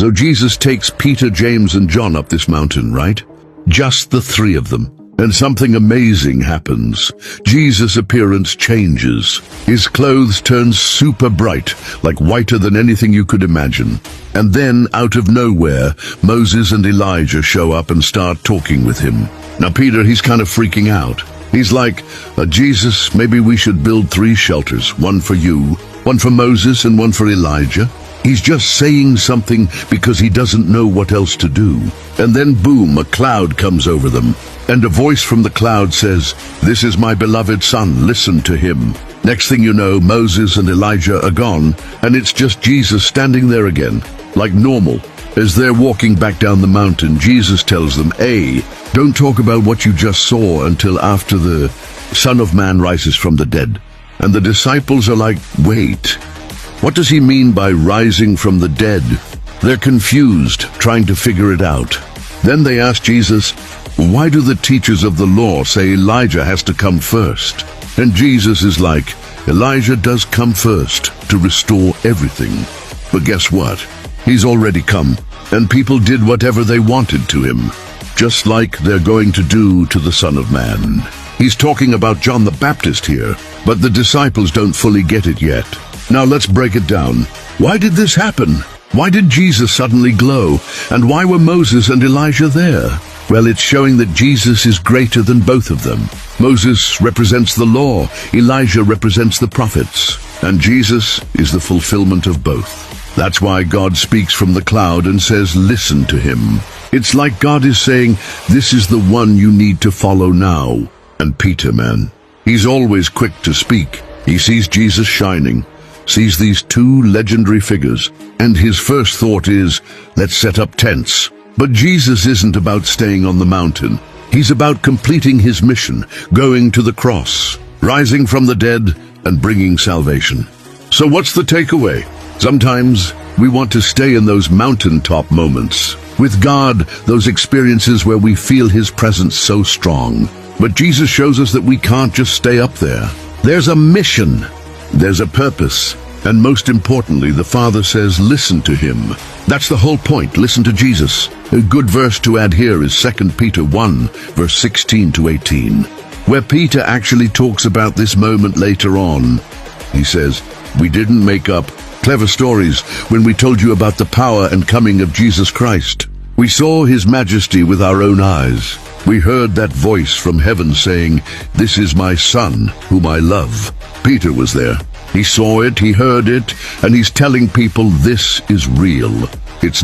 So Jesus takes Peter, James, and John up this mountain, right? Just the three of them. And something amazing happens. Jesus' appearance changes. His clothes turn super bright, like whiter than anything you could imagine. And then, out of nowhere, Moses and Elijah show up and start talking with him. Now Peter, he's kind of freaking out. He's like, Jesus, maybe we should build 3 shelters, one for you, one for Moses, and one for Elijah. He's just saying something because he doesn't know what else to do. And then boom, a cloud comes over them. And a voice from the cloud says, "This is my beloved son, listen to him." Next thing you know, Moses and Elijah are gone, and it's just Jesus standing there again, like normal. As they're walking back down the mountain, Jesus tells them, "Hey, don't talk about what you just saw until after the Son of Man rises from the dead." And the disciples are like, "Wait, what does he mean by rising from the dead?" They're confused, trying to figure it out. Then they ask Jesus, "Why do the teachers of the law say Elijah has to come first?" And Jesus is like, "Elijah does come first to restore everything. But guess what? He's already come, and people did whatever they wanted to him, just like they're going to do to the Son of Man." He's talking about John the Baptist here, but the disciples don't fully get it yet. Now let's break it down. Why did this happen? Why did Jesus suddenly glow? And why were Moses and Elijah there? Well, it's showing that Jesus is greater than both of them. Moses represents the law, Elijah represents the prophets, and Jesus is the fulfillment of both. That's why God speaks from the cloud and says, "Listen to him." It's like God is saying, "This is the one you need to follow now." And Peter, man, he's always quick to speak. He sees Jesus shining, sees these 2 legendary figures, and his first thought is, "Let's set up tents." But Jesus isn't about staying on the mountain. He's about completing his mission, going to the cross, rising from the dead, and bringing salvation. So what's the takeaway? Sometimes we want to stay in those mountaintop moments. With God, those experiences where we feel his presence so strong. But Jesus shows us that we can't just stay up there. There's a mission. There's a purpose. And most importantly, the Father says, listen to him. That's the whole point. Listen to Jesus. A good verse to add here is 2 Peter 1, verse 16 to 18, where Peter actually talks about this moment later on. He says, "We didn't make up clever stories when we told you about the power and coming of Jesus Christ. We saw his majesty with our own eyes. We heard that voice from heaven saying, 'This is my son, whom I love.'" Peter was there. He saw it, he heard it, and he's telling people this is real. It's